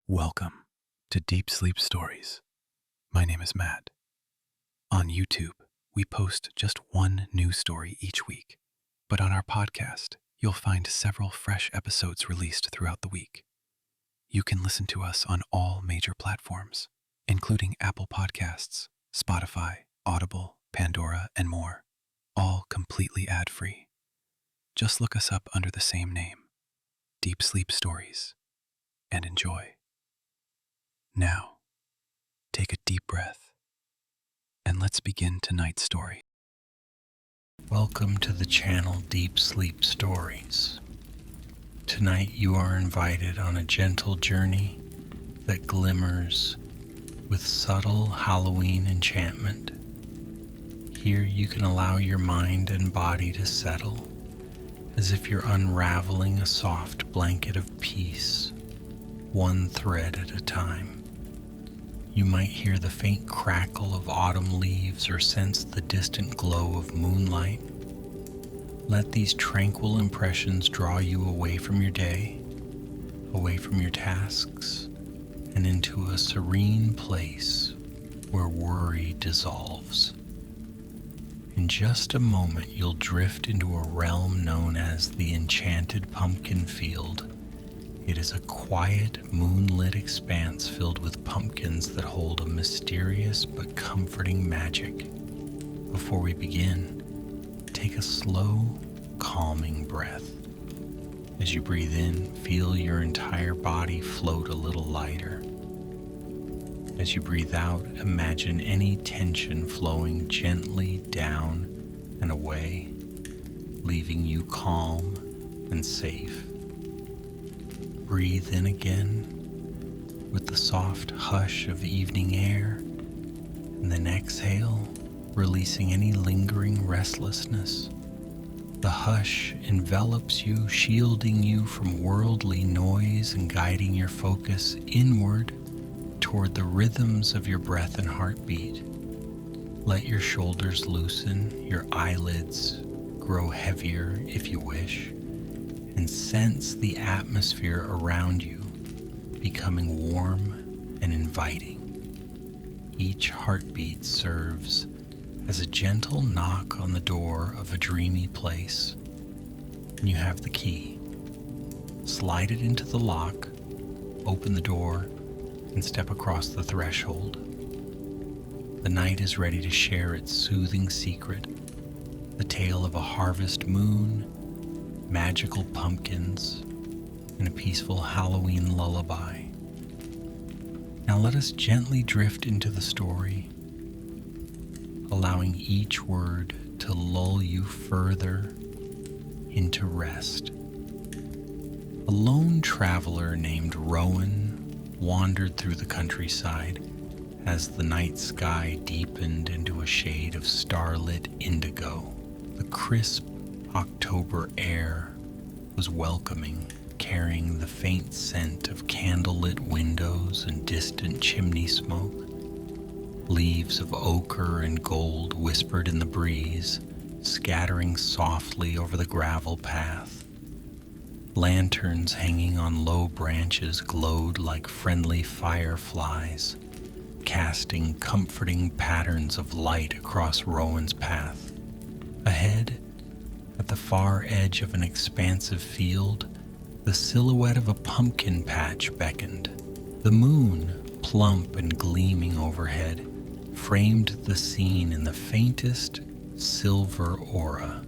Welcome to Deep Sleep Stories. My name is Matt. On YouTube, we post just one new story each week, but on our podcast, you'll find several fresh episodes released throughout the week. You can listen to us on all major platforms, including Apple Podcasts, Spotify, Audible, Pandora, and more, all completely ad-free. Just look us up under the same name, Deep Sleep Stories, and enjoy. Now, take a deep breath, and let's begin tonight's story. Welcome to the channel Deep Sleep Stories. Tonight you are invited on a gentle journey that glimmers with subtle Halloween enchantment. Here you can allow your mind and body to settle, as if you're unraveling a soft blanket of peace, one thread at a time. You might hear the faint crackle of autumn leaves or sense the distant glow of moonlight. Let these tranquil impressions draw you away from your day, away from your tasks, and into a serene place where worry dissolves. In just a moment, you'll drift into a realm known as the Enchanted Pumpkin Field. It is a quiet, moonlit expanse filled with pumpkins that hold a mysterious but comforting magic. Before we begin, take a slow, calming breath. As you breathe in, feel your entire body float a little lighter. As you breathe out, imagine any tension flowing gently down and away, leaving you calm and safe. Breathe in again with the soft hush of evening air, and then exhale, releasing any lingering restlessness. The hush envelops you, shielding you from worldly noise and guiding your focus inward toward the rhythms of your breath and heartbeat. Let your shoulders loosen, your eyelids grow heavier if you wish, and sense the atmosphere around you becoming warm and inviting. Each heartbeat serves as a gentle knock on the door of a dreamy place. And you have the key. Slide it into the lock, open the door, and step across the threshold. The night is ready to share its soothing secret, the tale of a harvest moon, magical pumpkins, and a peaceful Halloween lullaby. Now let us gently drift into the story, allowing each word to lull you further into rest. A lone traveler named Rowan wandered through the countryside as the night sky deepened into a shade of starlit indigo. The crisp October air was welcoming, carrying the faint scent of candlelit windows and distant chimney smoke. Leaves of ochre and gold whispered in the breeze, scattering softly over the gravel path. Lanterns hanging on low branches glowed like friendly fireflies, casting comforting patterns of light across Rowan's path. Ahead, at the far edge of an expansive field, the silhouette of a pumpkin patch beckoned. The moon, plump and gleaming overhead, framed the scene in the faintest silver aura.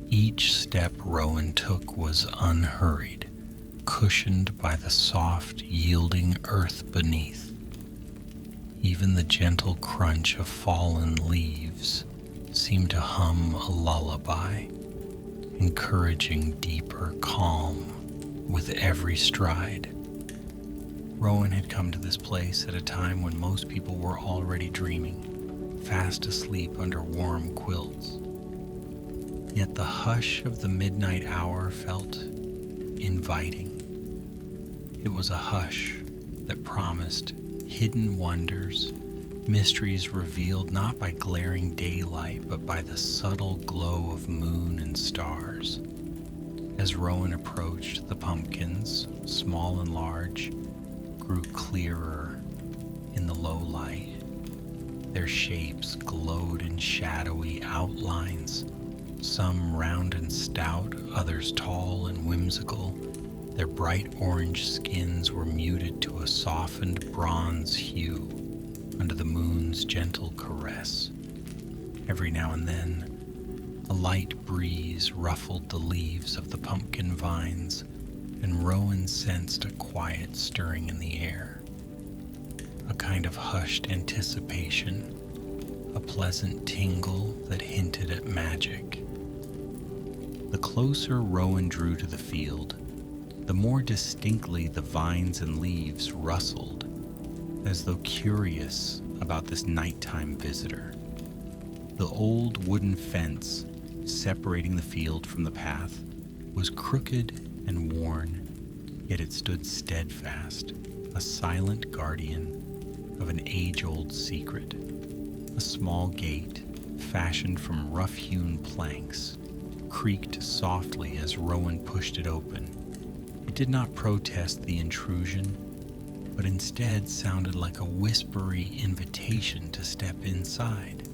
Each step Rowan took was unhurried, cushioned by the soft, yielding earth beneath. Even the gentle crunch of fallen leaves seemed to hum a lullaby, encouraging deeper calm with every stride. Rowan had come to this place at a time when most people were already dreaming, fast asleep under warm quilts. Yet the hush of the midnight hour felt inviting. It was a hush that promised hidden wonders, mysteries revealed not by glaring daylight, but by the subtle glow of moon and stars. As Rowan approached, the pumpkins, small and large, grew clearer in the low light. Their shapes glowed in shadowy outlines, some round and stout, others tall and whimsical. Their bright orange skins were muted to a softened bronze hue under the moon's gentle caress. Every now and then, a light breeze ruffled the leaves of the pumpkin vines, and Rowan sensed a quiet stirring in the air, a kind of hushed anticipation, a pleasant tingle that hinted at magic. The closer Rowan drew to the field, the more distinctly the vines and leaves rustled, as though curious about this nighttime visitor. The old wooden fence separating the field from the path was crooked and worn, yet it stood steadfast, a silent guardian of an age-old secret. A small gate, fashioned from rough-hewn planks, creaked softly as Rowan pushed it open. It did not protest the intrusion, but instead sounded like a whispery invitation to step inside.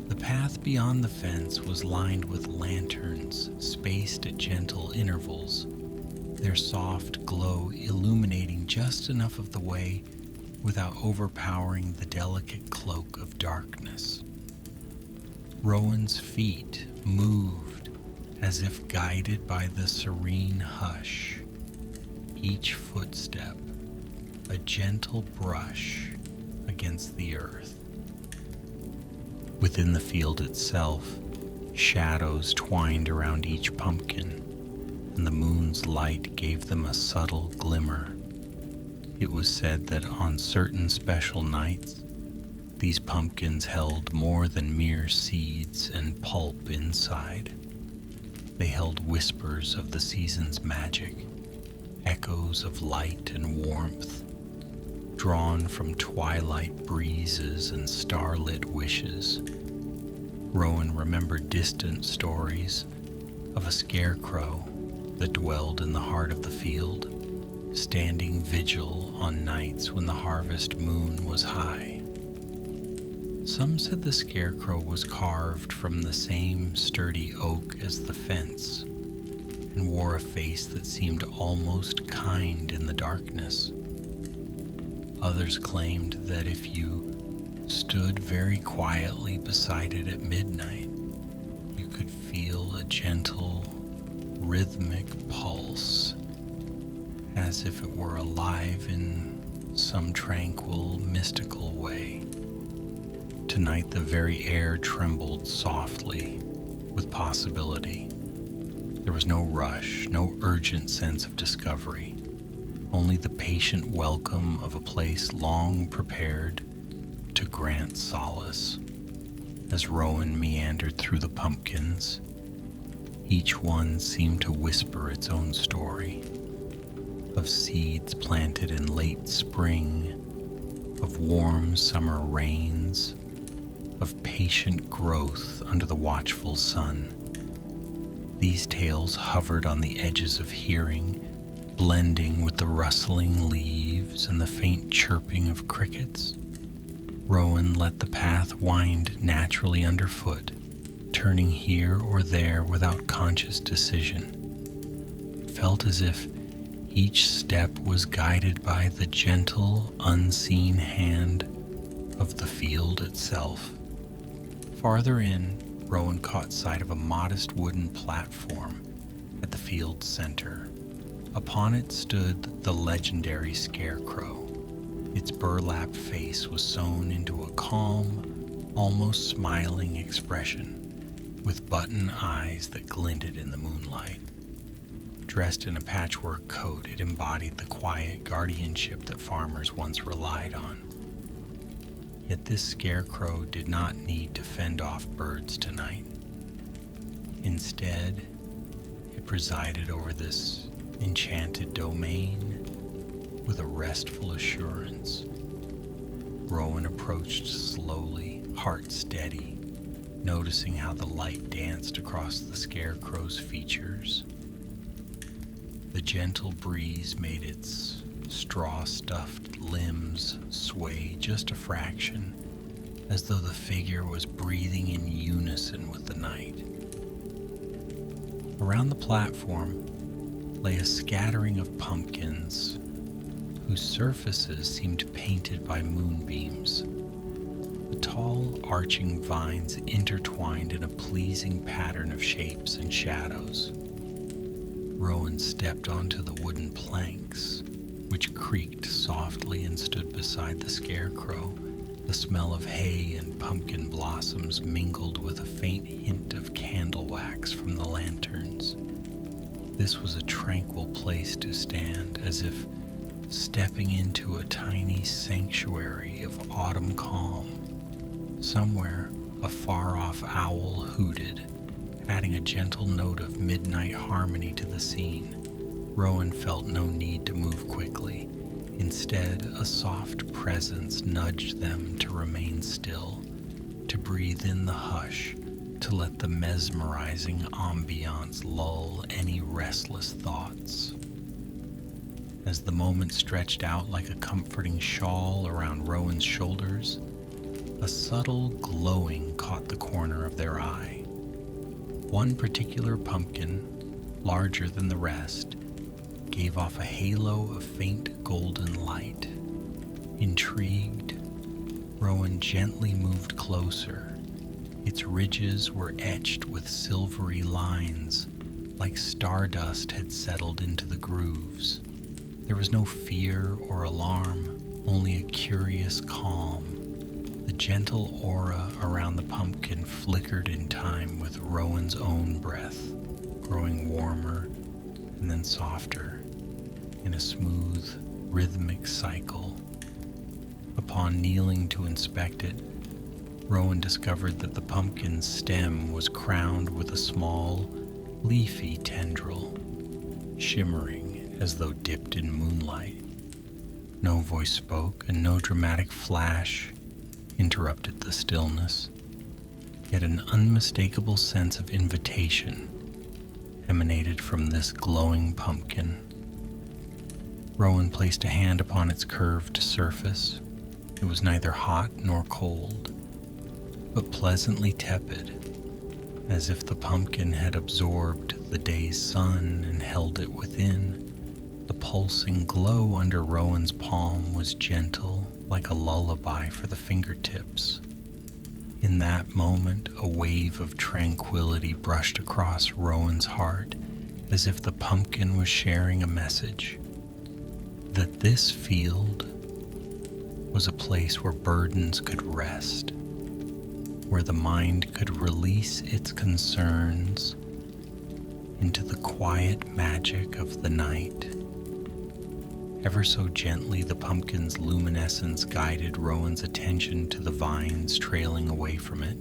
The path beyond the fence was lined with lanterns spaced at gentle intervals, their soft glow illuminating just enough of the way without overpowering the delicate cloak of darkness. Rowan's feet moved as if guided by the serene hush, each footstep a gentle brush against the earth. Within the field itself, shadows twined around each pumpkin, and the moon's light gave them a subtle glimmer. It was said that on certain special nights, these pumpkins held more than mere seeds and pulp inside. They held whispers of the season's magic, echoes of light and warmth, drawn from twilight breezes and starlit wishes. Rowan remembered distant stories of a scarecrow that dwelled in the heart of the field, standing vigil on nights when the harvest moon was high. Some said the scarecrow was carved from the same sturdy oak as the fence, and wore a face that seemed almost kind in the darkness. Others claimed that if you stood very quietly beside it at midnight, you could feel a gentle, rhythmic pulse, as if it were alive in some tranquil, mystical way. Tonight the very air trembled softly with possibility. There was no rush, no urgent sense of discovery, only the patient welcome of a place long prepared to grant solace. As Rowan meandered through the pumpkins, each one seemed to whisper its own story, of seeds planted in late spring, of warm summer rains, of patient growth under the watchful sun. These tales hovered on the edges of hearing, blending with the rustling leaves and the faint chirping of crickets. Rowan let the path wind naturally underfoot, turning here or there without conscious decision. It felt as if each step was guided by the gentle, unseen hand of the field itself. Farther in, Rowan caught sight of a modest wooden platform at the field's center. Upon it stood the legendary scarecrow. Its burlap face was sewn into a calm, almost smiling expression, with button eyes that glinted in the moonlight. Dressed in a patchwork coat, it embodied the quiet guardianship that farmers once relied on. Yet this scarecrow did not need to fend off birds tonight. Instead, it presided over this enchanted domain with a restful assurance. Rowan approached slowly, heart steady, noticing how the light danced across the scarecrow's features. The gentle breeze made its straw-stuffed limbs sway just a fraction, as though the figure was breathing in unison with the night. Around the platform lay a scattering of pumpkins, whose surfaces seemed painted by moonbeams. The tall, arching vines intertwined in a pleasing pattern of shapes and shadows. Rowan stepped onto the wooden planks, which creaked softly, and stood beside the scarecrow. The smell of hay and pumpkin blossoms mingled with a faint hint of candle wax from the lanterns. This was a tranquil place to stand, as if stepping into a tiny sanctuary of autumn calm. Somewhere, a far-off owl hooted, adding a gentle note of midnight harmony to the scene. Rowan felt no need to move quickly. Instead, a soft presence nudged them to remain still, to breathe in the hush, to let the mesmerizing ambience lull any restless thoughts. As the moment stretched out like a comforting shawl around Rowan's shoulders, a subtle glowing caught the corner of their eye. One particular pumpkin, larger than the rest, gave off a halo of faint golden light. Intrigued, Rowan gently moved closer. Its ridges were etched with silvery lines, like stardust had settled into the grooves. There was no fear or alarm, only a curious calm. The gentle aura around the pumpkin flickered in time with Rowan's own breath, growing warmer and then softer in a smooth, rhythmic cycle. Upon kneeling to inspect it, Rowan discovered that the pumpkin's stem was crowned with a small, leafy tendril, shimmering as though dipped in moonlight. No voice spoke, and no dramatic flash interrupted the stillness, yet an unmistakable sense of invitation emanated from this glowing pumpkin. Rowan placed a hand upon its curved surface. It was neither hot nor cold, but pleasantly tepid, as if the pumpkin had absorbed the day's sun and held it within. The pulsing glow under Rowan's palm was gentle, like a lullaby for the fingertips. In that moment, a wave of tranquility brushed across Rowan's heart, as if the pumpkin was sharing a message. That this field was a place where burdens could rest, where the mind could release its concerns into the quiet magic of the night. Ever so gently, the pumpkin's luminescence guided Rowan's attention to the vines trailing away from it.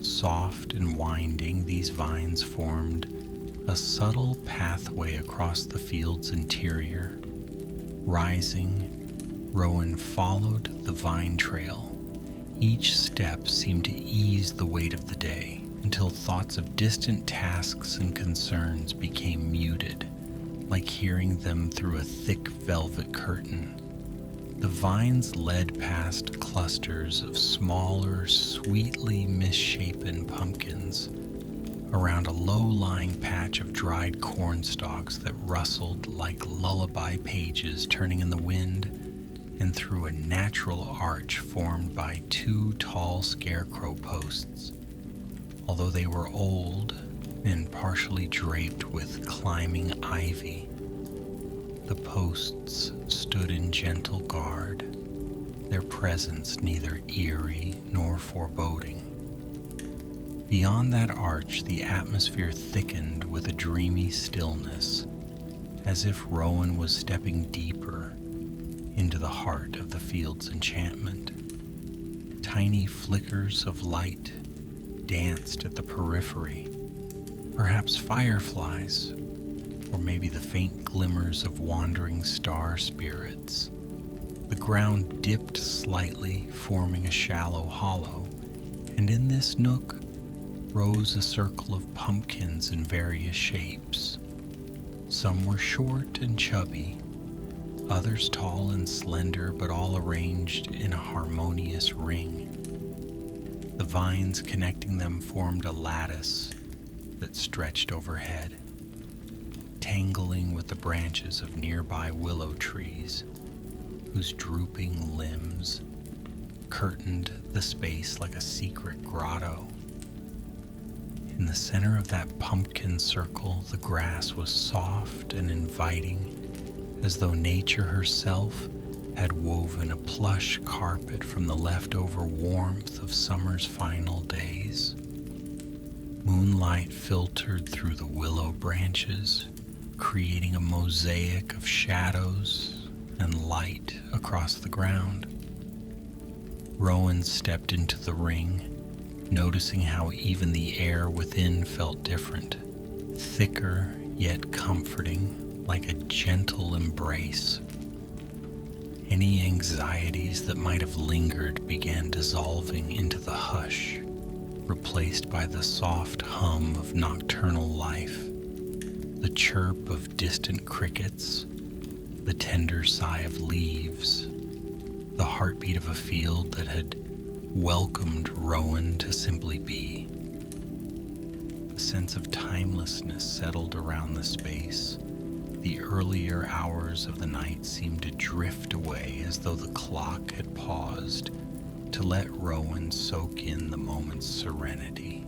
Soft and winding, these vines formed a subtle pathway across the field's interior. Rising, Rowan followed the vine trail. Each step seemed to ease the weight of the day, until thoughts of distant tasks and concerns became muted, like hearing them through a thick velvet curtain. The vines led past clusters of smaller, sweetly misshapen pumpkins, around a low-lying patch of dried corn stalks that rustled like lullaby pages turning in the wind, and through a natural arch formed by two tall scarecrow posts. Although they were old and partially draped with climbing ivy, the posts stood in gentle guard, their presence neither eerie nor foreboding. Beyond that arch, the atmosphere thickened with a dreamy stillness, as if Rowan was stepping deeper into the heart of the field's enchantment. Tiny flickers of light danced at the periphery, perhaps fireflies, or maybe the faint glimmers of wandering star spirits. The ground dipped slightly, forming a shallow hollow, and in this nook rose a circle of pumpkins in various shapes. Some were short and chubby, others tall and slender, but all arranged in a harmonious ring. The vines connecting them formed a lattice that stretched overhead, tangling with the branches of nearby willow trees, whose drooping limbs curtained the space like a secret grotto. In the center of that pumpkin circle, the grass was soft and inviting, as though nature herself had woven a plush carpet from the leftover warmth of summer's final days. Moonlight filtered through the willow branches, creating a mosaic of shadows and light across the ground. Rowan stepped into the ring, noticing how even the air within felt different, thicker yet comforting, like a gentle embrace. Any anxieties that might have lingered began dissolving into the hush, replaced by the soft hum of nocturnal life, the chirp of distant crickets, the tender sigh of leaves, the heartbeat of a field that had welcomed Rowan to simply be. A sense of timelessness settled around the space. The earlier hours of the night seemed to drift away as though the clock had paused to let Rowan soak in the moment's serenity.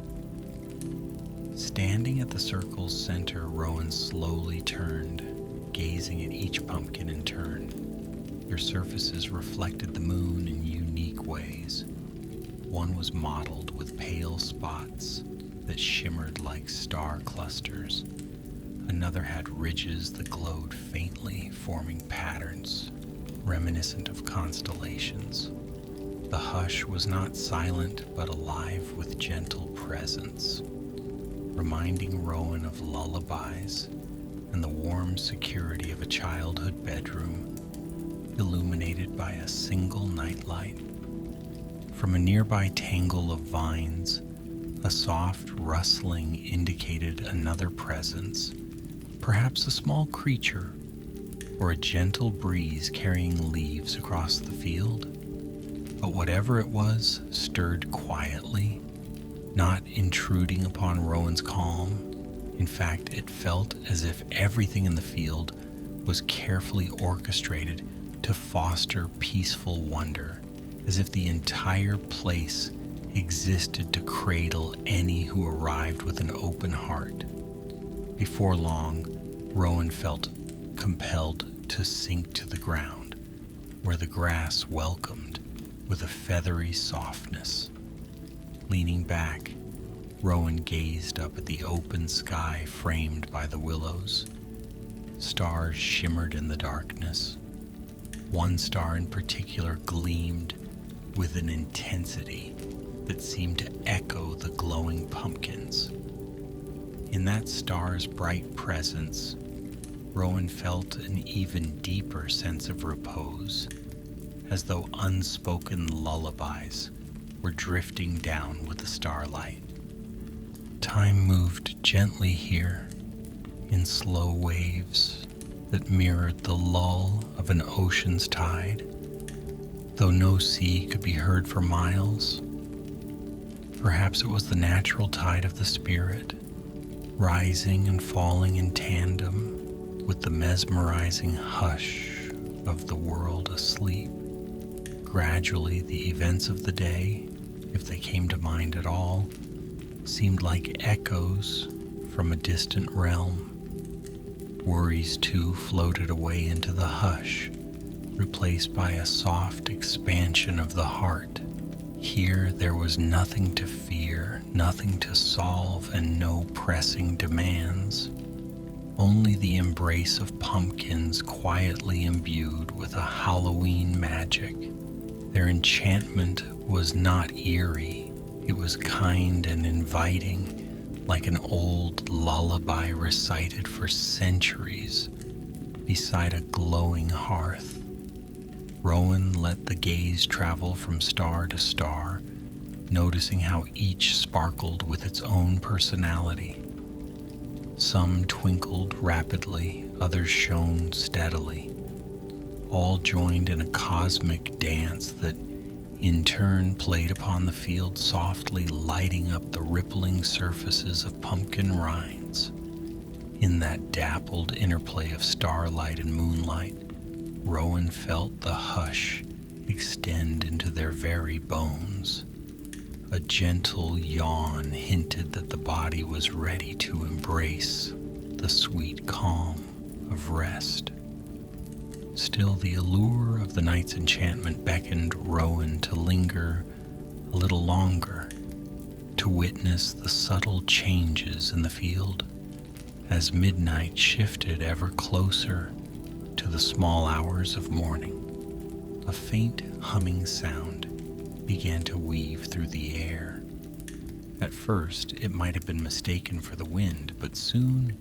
Standing at the circle's center, Rowan slowly turned, gazing at each pumpkin in turn. Their surfaces reflected the moon in unique ways. One was mottled with pale spots that shimmered like star clusters. Another had ridges that glowed faintly, forming patterns reminiscent of constellations. The hush was not silent, but alive with gentle presence, reminding Rowan of lullabies and the warm security of a childhood bedroom, illuminated by a single nightlight. From a nearby tangle of vines, a soft rustling indicated another presence, perhaps a small creature or a gentle breeze carrying leaves across the field. But whatever it was stirred quietly, not intruding upon Rowan's calm. In fact, it felt as if everything in the field was carefully orchestrated to foster peaceful wonder, as if the entire place existed to cradle any who arrived with an open heart. Before long, Rowan felt compelled to sink to the ground, where the grass welcomed with a feathery softness. Leaning back, Rowan gazed up at the open sky framed by the willows. Stars shimmered in the darkness. One star in particular gleamed with an intensity that seemed to echo the glowing pumpkins. In that star's bright presence, Rowan felt an even deeper sense of repose, as though unspoken lullabies were drifting down with the starlight. Time moved gently here, in slow waves that mirrored the lull of an ocean's tide, though no sea could be heard for miles. Perhaps it was the natural tide of the spirit, rising and falling in tandem with the mesmerizing hush of the world asleep. Gradually, the events of the day, if they came to mind at all, seemed like echoes from a distant realm. Worries, too, floated away into the hush, replaced by a soft expansion of the heart. Here there was nothing to fear, nothing to solve, and no pressing demands. Only the embrace of pumpkins quietly imbued with a Halloween magic. Their enchantment was not eerie. It was kind and inviting, like an old lullaby recited for centuries beside a glowing hearth. Rowan let the gaze travel from star to star, noticing how each sparkled with its own personality. Some twinkled rapidly, others shone steadily. all joined in a cosmic dance that in turn played upon the field, softly lighting up the rippling surfaces of pumpkin rinds. In that dappled interplay of starlight and moonlight, Rowan felt the hush extend into their very bones. A gentle yawn hinted that the body was ready to embrace the sweet calm of rest. Still, the allure of the night's enchantment beckoned Rowan to linger a little longer, to witness the subtle changes in the field as midnight shifted ever closer to the small hours of morning. A faint humming sound began to weave through the air. At first, it might have been mistaken for the wind, but soon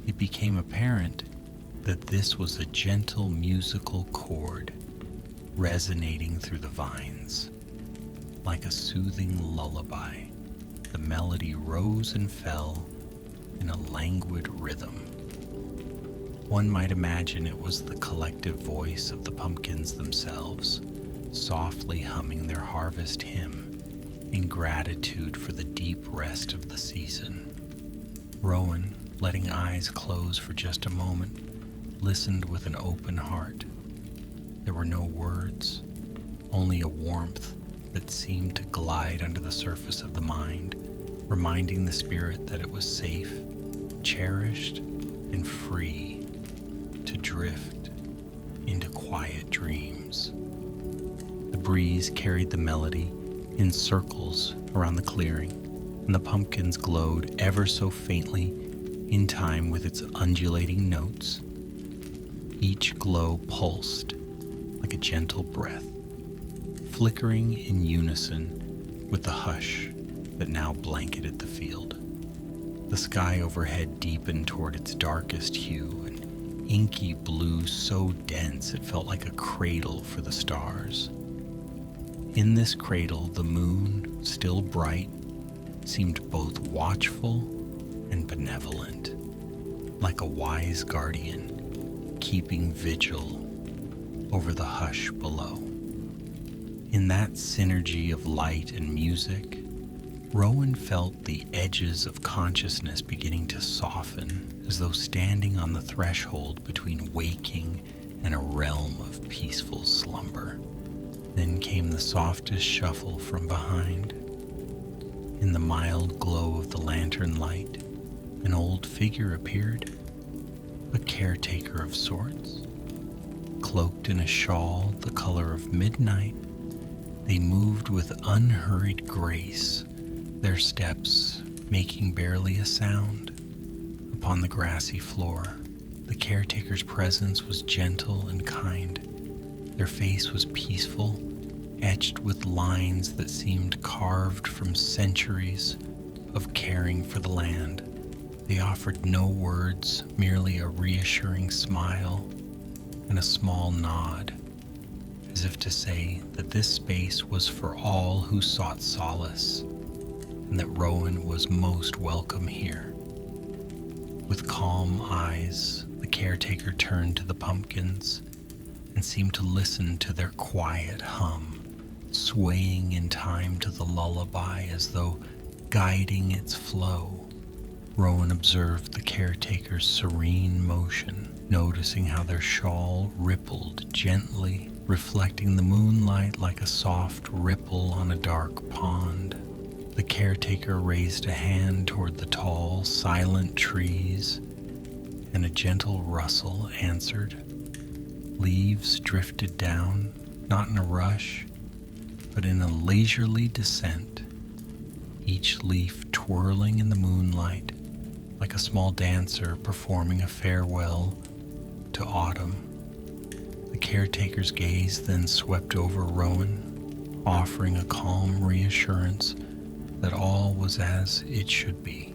it became apparent that this was a gentle musical chord resonating through the vines. Like a soothing lullaby, the melody rose and fell in a languid rhythm. One might imagine it was the collective voice of the pumpkins themselves, softly humming their harvest hymn in gratitude for the deep rest of the season. Rowan, letting eyes close for just a moment, listened with an open heart. There were no words, only a warmth that seemed to glide under the surface of the mind, reminding the spirit that it was safe, cherished, and free to drift into quiet dreams. The breeze carried the melody in circles around the clearing, and the pumpkins glowed ever so faintly in time with its undulating notes. Each glow pulsed like a gentle breath, flickering in unison with the hush that now blanketed the field. The sky overhead deepened toward its darkest hue, an inky blue so dense it felt like a cradle for the stars. In this cradle, the moon, still bright, seemed both watchful and benevolent, like a wise guardian keeping vigil over the hush below. In that synergy of light and music, Rowan felt the edges of consciousness beginning to soften, as though standing on the threshold between waking and a realm of peaceful slumber. Then came the softest shuffle from behind. In the mild glow of the lantern light, an old figure appeared, a caretaker of sorts. Cloaked in a shawl the color of midnight, they moved with unhurried grace, their steps making barely a sound upon the grassy floor. The caretaker's presence was gentle and kind. Their face was peaceful, etched with lines that seemed carved from centuries of caring for the land. They offered no words, merely a reassuring smile and a small nod, as if to say that this space was for all who sought solace, and that Rowan was most welcome here. With calm eyes, the caretaker turned to the pumpkins and seemed to listen to their quiet hum, swaying in time to the lullaby as though guiding its flow. Rowan observed the caretaker's serene motion, noticing how their shawl rippled gently, reflecting the moonlight like a soft ripple on a dark pond. The caretaker raised a hand toward the tall, silent trees, and a gentle rustle answered. Leaves drifted down, not in a rush, but in a leisurely descent, each leaf twirling in the moonlight like a small dancer performing a farewell to autumn. The caretaker's gaze then swept over Rowan, offering a calm reassurance that all was as it should be,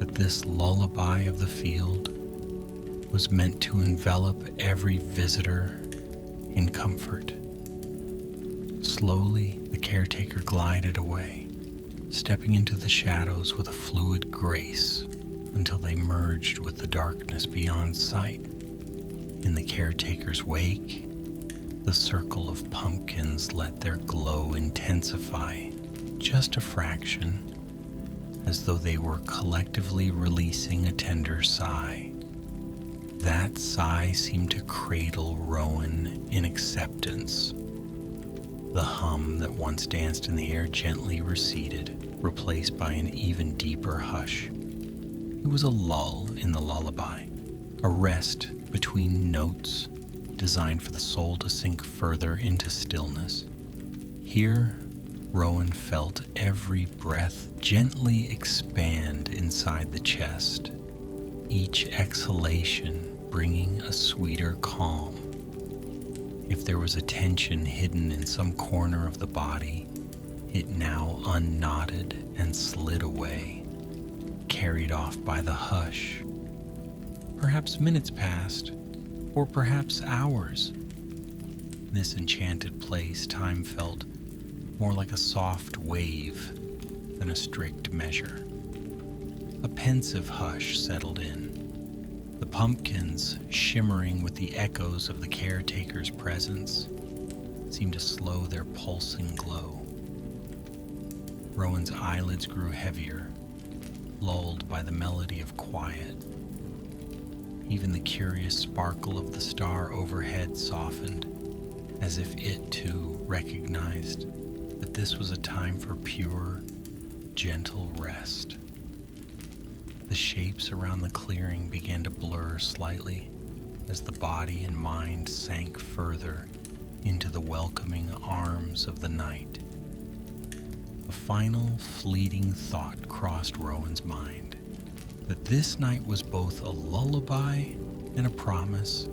that this lullaby of the field was meant to envelop every visitor in comfort. Slowly, the caretaker glided away, stepping into the shadows with a fluid grace until they merged with the darkness beyond sight. In the caretaker's wake, The circle of pumpkins let their glow intensify just a fraction, as though they were collectively releasing a tender sigh. That sigh seemed to cradle Rowan in acceptance. The hum that once danced in the air gently receded, replaced by an even deeper hush. It was a lull in the lullaby, a rest between notes designed for the soul to sink further into stillness. Here, Rowan felt every breath gently expand inside the chest, each exhalation bringing a sweeter calm. If there was a tension hidden in some corner of the body, it now unknotted and slid away, carried off by the hush. Perhaps minutes passed, or perhaps hours. In this enchanted place, time felt more like a soft wave than a strict measure. A pensive hush settled in. The pumpkins, shimmering with the echoes of the caretaker's presence, seemed to slow their pulsing glow. Rowan's eyelids grew heavier, lulled by the melody of quiet. Even the curious sparkle of the star overhead softened, as if it too recognized that this was a time for pure, gentle rest. The shapes around the clearing began to blur slightly as the body and mind sank further into the welcoming arms of the night. A final fleeting thought crossed Rowan's mind, that this night was both a lullaby and a promise,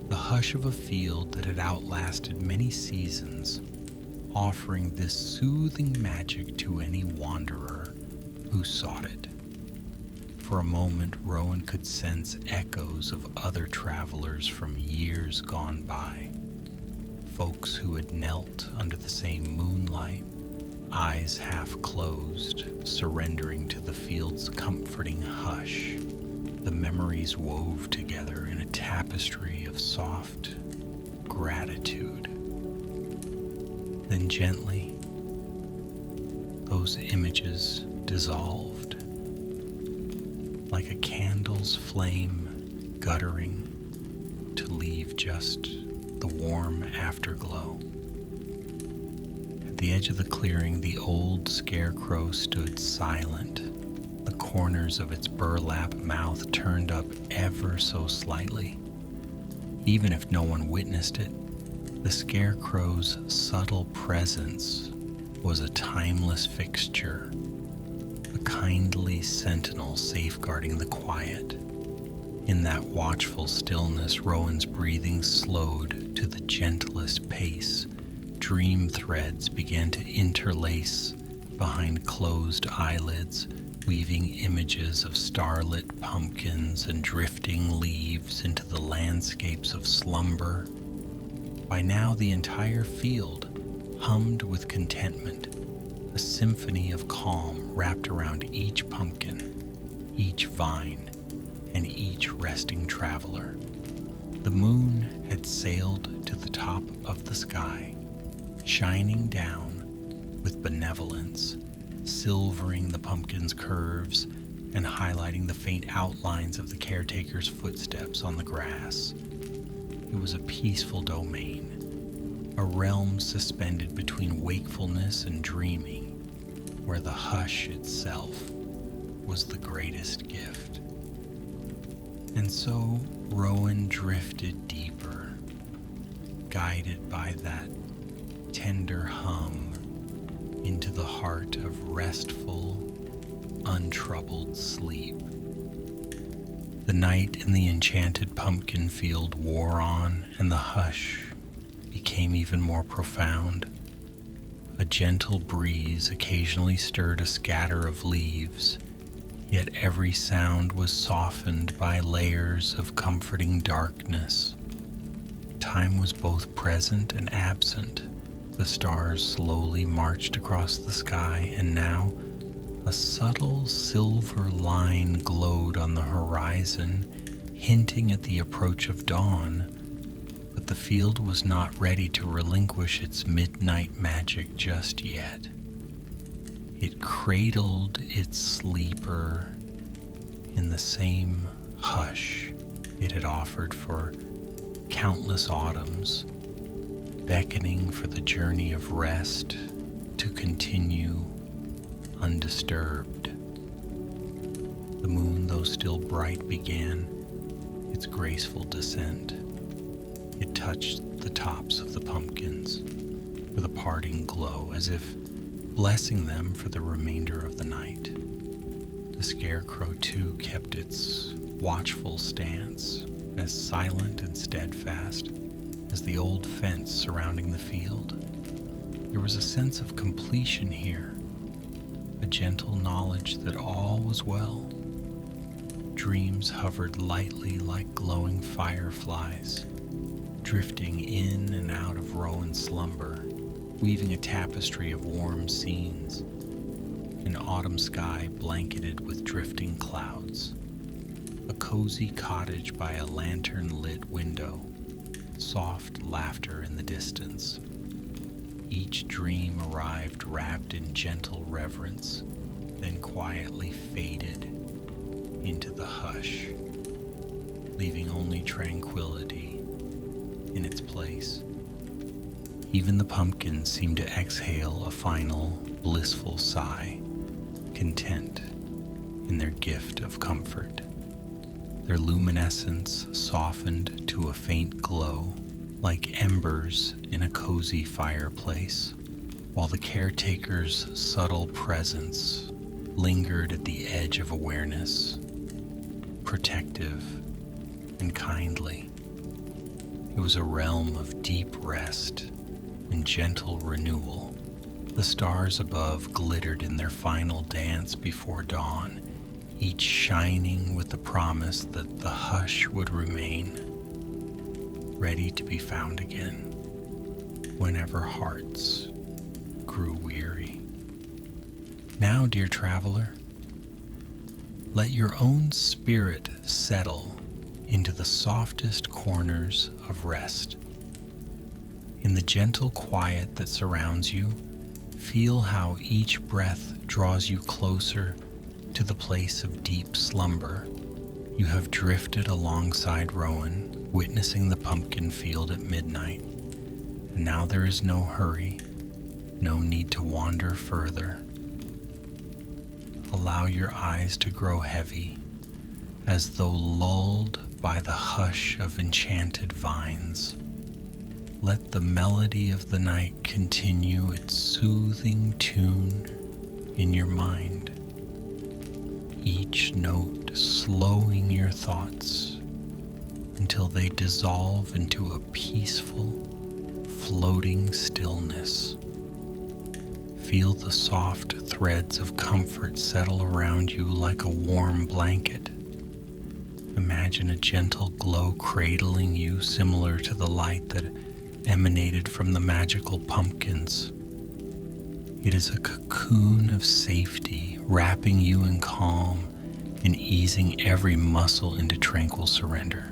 the hush of a field that had outlasted many seasons, offering this soothing magic to any wanderer who sought it. For a moment, Rowan could sense echoes of other travelers from years gone by, folks who had knelt under the same moonlight, eyes half closed, surrendering to the field's comforting hush. The memories wove together in a tapestry of soft gratitude. Then gently, those images dissolved, like a candle's flame guttering to leave just the warm afterglow. At the edge of the clearing, the old scarecrow stood silent, the corners of its burlap mouth turned up ever so slightly. Even if no one witnessed it, the scarecrow's subtle presence was a timeless fixture, a kindly sentinel safeguarding the quiet. In that watchful stillness, Rowan's breathing slowed to the gentlest pace. Dream threads began to interlace behind closed eyelids, weaving images of starlit pumpkins and drifting leaves into the landscapes of slumber. By now, the entire field hummed with contentment, a symphony of calm wrapped around each pumpkin, each vine, and each resting traveler. The moon had sailed to the top of the sky, shining down with benevolence, silvering the pumpkin's curves and highlighting the faint outlines of the caretaker's footsteps on the grass. It was a peaceful domain, a realm suspended between wakefulness and dreaming, where the hush itself was the greatest gift. And so Rowan drifted deeper, guided by that tender hum into the heart of restful, untroubled sleep. The night in the Enchanted Pumpkin Field wore on, and the hush became even more profound. A gentle breeze occasionally stirred a scatter of leaves, yet every sound was softened by layers of comforting darkness. Time was both present and absent. The stars slowly marched across the sky, and now a subtle silver line glowed on the horizon, hinting at the approach of dawn. But the field was not ready to relinquish its midnight magic just yet. It cradled its sleeper in the same hush it had offered for countless autumns, beckoning for the journey of rest to continue undisturbed. The moon, though still bright, began its graceful descent. It touched the tops of the pumpkins with a parting glow, as if blessing them for the remainder of the night. The scarecrow, too, kept its watchful stance, as silent and steadfast as the old fence surrounding the field. There was a sense of completion here, a gentle knowledge that all was well. Dreams hovered lightly like glowing fireflies, drifting in and out of Rowan's slumber, weaving a tapestry of warm scenes, an autumn sky blanketed with drifting clouds, a cozy cottage by a lantern-lit window, soft laughter in the distance. Each dream arrived wrapped in gentle reverence, then quietly faded into the hush, leaving only tranquility in its place. Even the pumpkins seemed to exhale a final blissful sigh, content in their gift of comfort. Their luminescence softened to a faint glow, like embers in a cozy fireplace, while the caretaker's subtle presence lingered at the edge of awareness, protective and kindly. It was a realm of deep rest and gentle renewal. The stars above glittered in their final dance before dawn, each shining with the promise that the hush would remain, ready to be found again whenever hearts grew weary. Now, dear traveler, let your own spirit settle into the softest corners of rest. In the gentle quiet that surrounds you, feel how each breath draws you closer to the place of deep slumber. You have drifted alongside Rowan, witnessing the pumpkin field at midnight, and now there is no hurry, no need to wander further. Allow your eyes to grow heavy, as though lulled by the hush of enchanted vines. Let the melody of the night continue its soothing tune in your mind, each note slowing your thoughts until they dissolve into a peaceful, floating stillness. Feel the soft threads of comfort settle around you like a warm blanket. Imagine a gentle glow cradling you, similar to the light that emanated from the magical pumpkins. It is a cocoon of safety, wrapping you in calm and easing every muscle into tranquil surrender.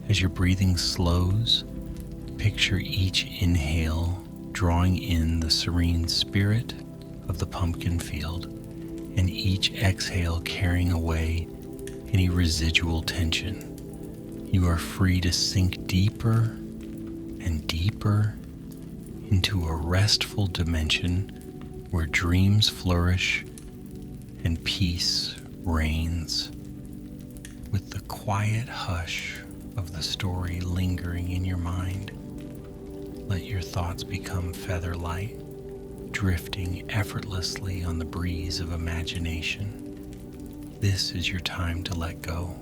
As your breathing slows, picture each inhale drawing in the serene spirit of the pumpkin field, and each exhale carrying away any residual tension. You are free to sink deeper and deeper into a restful dimension where dreams flourish and peace reigns. With the quiet hush of the story lingering in your mind, let your thoughts become feather light, drifting effortlessly on the breeze of imagination. This is your time to let go,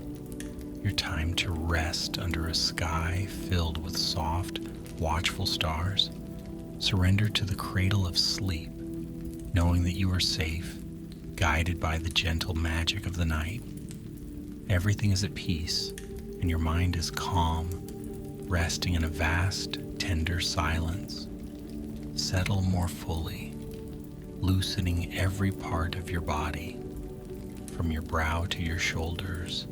your time to rest under a sky filled with soft, watchful stars. Surrender to the cradle of sleep, knowing that you are safe, guided by the gentle magic of the night. Everything is at peace, and your mind is calm, resting in a vast, tender silence. Settle more fully, loosening every part of your body, from your brow to your shoulders,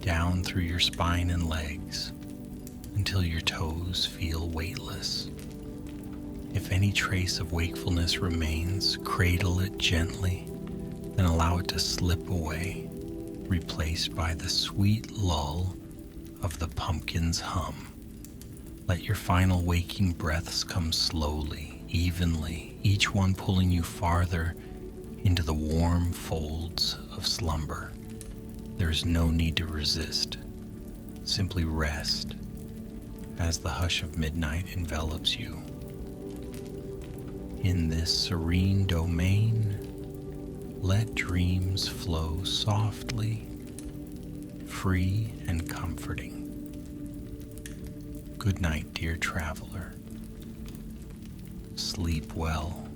down through your spine and legs, until your toes feel weightless. If any trace of wakefulness remains, cradle it gently, then allow it to slip away, replaced by the sweet lull of the pumpkin's hum. Let your final waking breaths come slowly, evenly, each one pulling you farther into the warm folds of slumber. There is no need to resist. Simply rest as the hush of midnight envelops you. In this serene domain, let dreams flow softly, free and comforting. Good night, dear traveler. Sleep well.